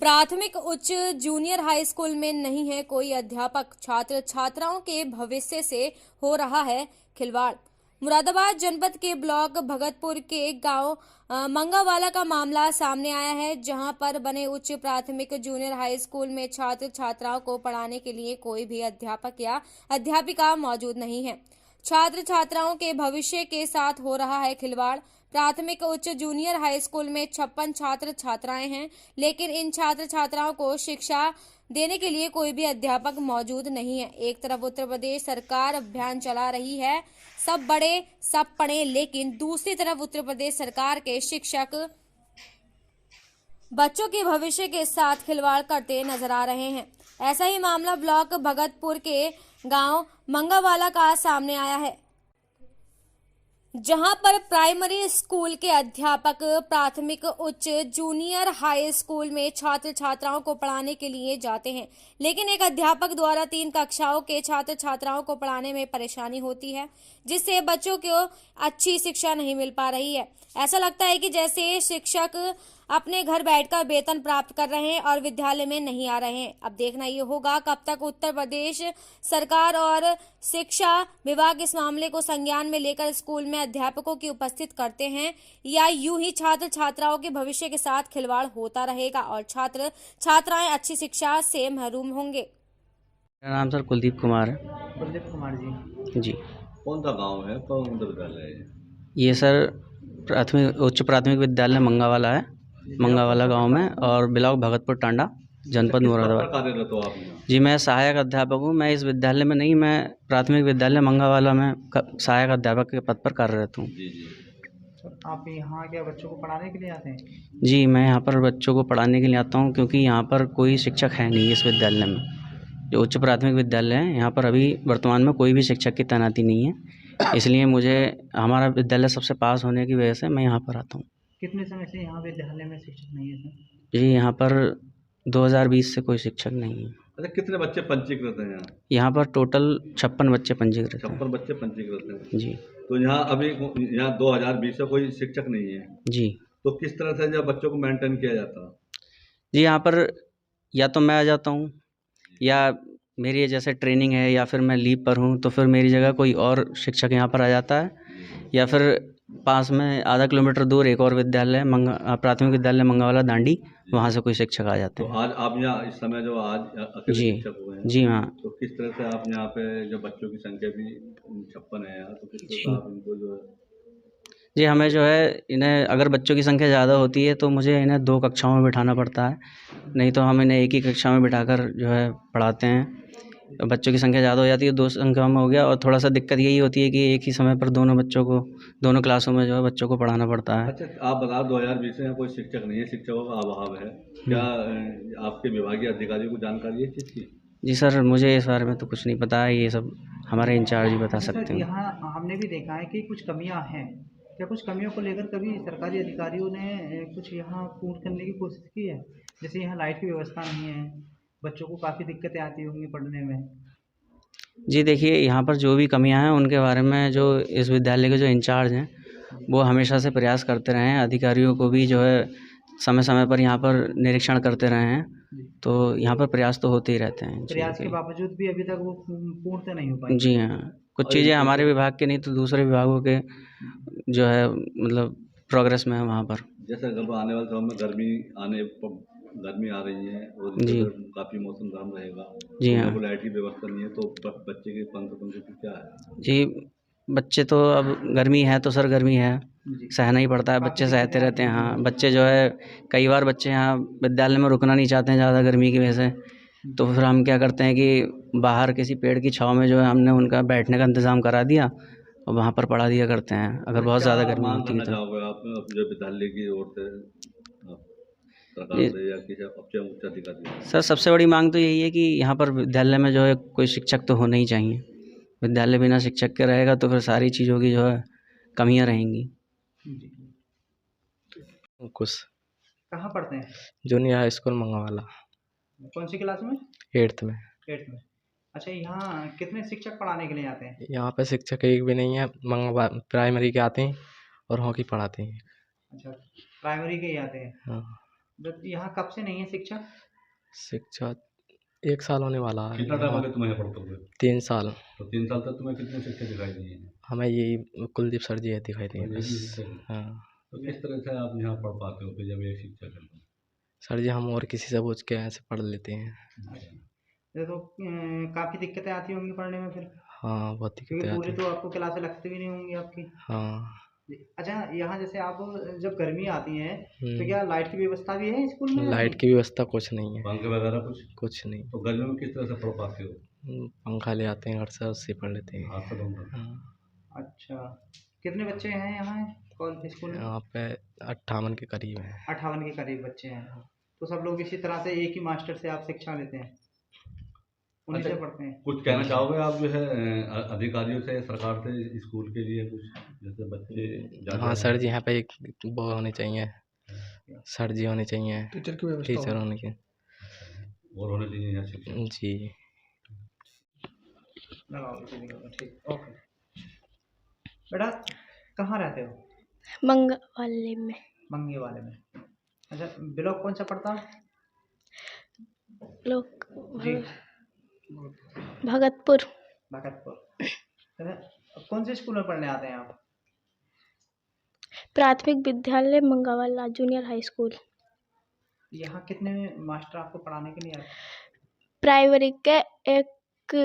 प्राथमिक उच्च junior high school में नहीं है कोई अध्यापक, छात्र छात्राओं के भविष्य से हो रहा है खिलवाड़। मुरादाबाद जनपद के ब्लॉक भगतपुर के गांव मंगावाला का मामला सामने आया है, जहां पर बने उच्च प्राथमिक जूनियर हाई स्कूल में छात्र छात्राओं को पढ़ाने के लिए कोई भी अध्यापक या अध्यापिका मौजूद नहीं है। छात्र छात्राओं के भविष्य के साथ हो रहा है खिलवाड़। प्राथमिक उच्च जूनियर हाई स्कूल में 56 छात्र छात्राएं हैं, लेकिन इन छात्र छात्राओं को शिक्षा देने के लिए कोई भी अध्यापक मौजूद नहीं है। एक तरफ उत्तर प्रदेश सरकार अभियान चला रही है, सब बड़े सब पढ़े, लेकिन दूसरी तरफ उत्तर प्रदेश सरकार के शिक्षक बच्चों के भविष्य के साथ खिलवाड़ करते नजर आ रहे हैं। ऐसा ही मामला ब्लॉक भगतपुर के गांव मंगावाला का सामने आया है, जहां पर प्राइमरी स्कूल के अध्यापक प्राथमिक उच्च जूनियर हाई स्कूल में छात्र छात्राओं को पढ़ाने के लिए जाते हैं, लेकिन एक अध्यापक द्वारा 3 कक्षाओं के छात्र छात्राओं को पढ़ाने में परेशानी होती है, जिससे बच्चों को अच्छी शिक्षा नहीं मिल पा रही है। ऐसा लगता है कि जैसे शिक्षक अपने घर बैठकर वेतन प्राप्त कर रहे हैं और विद्यालय में नहीं आ रहे हैं। अब देखना ये होगा कब तक उत्तर प्रदेश सरकार और शिक्षा विभाग इस मामले को संज्ञान में लेकर स्कूल में अध्यापकों की उपस्थित करते हैं, या यूं ही छात्र छात्राओं के भविष्य के साथ खिलवाड़ होता रहेगा और छात्र छात्राएं अच्छी शिक्षा से महरूम होंगे। मेरा नाम सर कुलदीप कुमार है। कुलदीप कुमार जी। कौन सा गांव है, कौन सा विद्यालय है? ये सर उच्च प्राथमिक विद्यालय मंगावाला है, मंगावाला गांव में, और ब्लॉक भगतपुर टांडा, जनपद मुरादाबाद। कार्यरत हो आप यहाँ? जी, मैं सहायक अध्यापक हूँ। मैं इस विद्यालय में नहीं, मैं प्राथमिक विद्यालय मंगावाला में सहायक अध्यापक के पद पर कार्यरत हूँ। जी जी। आप यहाँ क्या बच्चों को पढ़ाने के लिए आते हैं? जी, मैं यहाँ पर बच्चों को पढ़ाने के लिए आता हूँ, क्योंकि यहाँ पर कोई शिक्षक है नहीं इस विद्यालय में। जो उच्च प्राथमिक विद्यालय है, यहाँ पर अभी वर्तमान में कोई भी शिक्षक की तैनाती नहीं है, इसलिए मुझे हमारा विद्यालय सबसे पास होने की वजह से मैं यहाँ पर आता हूँ। कितने समय से यहाँ विद्यालय में शिक्षक नहीं है सर? जी, यहाँ पर 2020 से कोई शिक्षक नहीं है। अच्छा, कितने बच्चे पंजीकृत हैं यहाँ? यहाँ पर टोटल 56 बच्चे पंजीकृत हैं। 56 बच्चे पंजीकृत हैं। जी तो यहाँ अभी यहाँ 2020 से कोई शिक्षक नहीं है, जी। तो किस तरह से जब बच्चों को मेंटेन किया जाता है? जी, यहाँ पर या तो मैं आ जाता हूँ, या मेरी जैसे ट्रेनिंग है, या फिर मैं लीव पर हूँ, तो फिर मेरी जगह कोई और शिक्षक यहाँ पर आ जाता है, या फिर पास में आधा किलोमीटर दूर एक और विद्यालय है, प्राथमिक विद्यालय मंगावाला दांडी, वहाँ से कोई शिक्षक आ जाते हैं। तो आज आप यहाँ इस समय जो आज अकेले जी शिक्षक हुए हैं, जी हाँ। तो किस तरह से आप यहाँ पे जो बच्चों की संख्या भी 56 है यहाँ, तो किस तरह से आप इनको जो है? जी, हमें जो है इन्हें, अगर बच्चों की संख्या ज़्यादा होती है तो मुझे इन्हें 2 कक्षाओं में बिठाना पड़ता है, नहीं तो हम इन्हें एक ही कक्षा में बिठाकर जो है पढ़ाते हैं। बच्चों की संख्या ज़्यादा हो जाती है, 2 संख्या में हो गया, और थोड़ा सा दिक्कत यही होती है कि एक ही समय पर दोनों बच्चों को, दोनों क्लासों में जो है बच्चों को पढ़ाना पड़ता है। अच्छा, आप बता 2020 से यहाँ कोई शिक्षक नहीं है, शिक्षकों का अभाव है क्या? आपके विभागीय अधिकारियों को जानकारी है इस चीज़ की? जी सर, मुझे इस बारे में तो कुछ नहीं पता है, ये सब हमारे इंचार्ज ही बता सकते हैं। यहाँ हमने भी देखा है कि कुछ कमियाँ हैं। क्या कुछ कमियों को लेकर कभी सरकारी अधिकारियों ने कुछ यहाँ पूर्ण करने की कोशिश की है? जैसे यहाँ लाइट की व्यवस्था नहीं है, बच्चों को काफ़ी दिक्कतें आती होंगी पढ़ने में। जी देखिए, यहाँ पर जो भी कमियां हैं उनके बारे में जो इस विद्यालय के जो इंचार्ज हैं वो हमेशा से प्रयास करते रहे हैं, अधिकारियों को भी जो है समय समय पर यहाँ पर निरीक्षण करते रहे हैं, तो यहाँ पर प्रयास तो होते ही रहते हैं। प्रयास के बावजूद भी अभी तक वो पूर्ण नहीं हो पाई। जी हाँ, कुछ चीज़ें हमारे विभाग के नहीं तो दूसरे विभागों के जो है मतलब प्रोग्रेस में है वहाँ पर। जैसे जब आने वाले समय में गर्मी आ रही है और जी काफ़ी मौसम गर्म रहेगा, जी तो हाँ लाइट की व्यवस्था नहीं है, तो बच्चे के पंद्रह क्या है? जी। बच्चे तो अब गर्मी है तो सर गर्मी है, सहना ही पड़ता है, बच्चे सहते रहते हैं। हाँ, बच्चे जो है कई बार बच्चे यहाँ विद्यालय में रुकना नहीं चाहते हैं ज़्यादा गर्मी की वजह से, तो फिर हम क्या करते हैं कि बाहर किसी पेड़ की छाँव में जो है हमने उनका बैठने का इंतज़ाम करा दिया और वहाँ पर पढ़ा दिया करते हैं, अगर बहुत ज़्यादा गर्मी होती है तो। आप जो विद्यालय की ओर से सरकार से या किसी उच्च अधिकारी? सर, सबसे बड़ी मांग तो यही है कि यहाँ पर विद्यालय में जो है कोई शिक्षक तो होना ही चाहिए। विद्यालय बिना शिक्षक के रहेगा तो फिर सारी चीज़ों की जो है कमियाँ रहेंगी। कुछ कहाँ पढ़ते हैं? जूनियर हाई स्कूल मंगावाला, कौन सी क्लास में? 8th में। 8th में। अच्छा, यहाँ कितने शिक्षक पढ़ाने के लिए आते हैं? यहाँ पे शिक्षक एक भी नहीं है, मंगवा प्राइमरी के आते हैं और हॉकी पढ़ाते हैं। अच्छा, प्राइमरी के ही आते हैं। हाँ। यहाँ कब से नहीं है शिक्षा? शिक्षा 1 साल होने वाला है कितना टाइम हो यहाँ। गया तुम्हें यहाँ पढ़ते हुए? 3 साल। तो 3 साल तक तुम्हें कितने शिक्षक दिखाई दिए हैं? हमें यही कुलदीप सर जी दिखाई दिए और ये भी बस। शिक्षक हैं। हाँ तो किस तरह से आप यहाँ पढ़ पाते हो फिर जब ये शिक्षक है तो? सर जी, हम और किसी से पूछ के ऐसे पढ़ लेते हैं। ये तो काफ़ी दिक्कतें आती होंगी पढ़ने में फिर, हाँ, बहुत क्योंकि दिक्कतें पूरी आती तो हैं। आपको क्लासें लगती भी नहीं होंगी आपकी। हाँ। अच्छा, यहाँ जैसे आप जब गर्मी आती है तो क्या हम्म, लाइट की व्यवस्था भी है स्कूल में या लाइट नहीं? की व्यवस्था कुछ नहीं है। पंखे वगैरह कुछ? कुछ नहीं। तो गर्मी में किस तरह से पढ़ पाते हो? पंखा ले आते हैं घर से, उससे पढ़ लेते हैं। हाथ से पंखा? हाँ। अच्छा, कितने बच्चे हैं यहाँ कॉलेज स्कूल में? यहाँ पे 58 के करीब हैं। 58 के करीब बच्चे हैं। तो सब लोग इसी तरह से एक ही मास्टर से आप शिक्षा लेते हैं, उन्हीं से अच्छा, पढ़ते हैं? कुछ कहना चाहोगे आप जो है अधिकारियों से, सरकार से स्कूल के लिए कुछ, जैसे बच्चे ज़्यादा हाँ हैं? सर जी, यहाँ पे एक वो होने चाहिए, सर जी होने चाहिए, टीचर होने के। और होने चाहिए यहाँ शिक्षक। जी। लगाओ इसी जगह पर, ठीक, ओके। बेटा कहाँ रहते हो? मंगवाले में। मंगे वाले में। अच्छा, ब्लॉक कौन सा पड़ता है? लोग जी, भगतपुर। भगतपुर। अच्छा, कौन से स्कूल में पढ़ने आते हैं आप? प्राथमिक विद्यालय मंगावाला जूनियर हाई स्कूल। यहाँ कितने मास्टर आपको पढ़ाने के लिए आते हैं? प्राइमरी के एक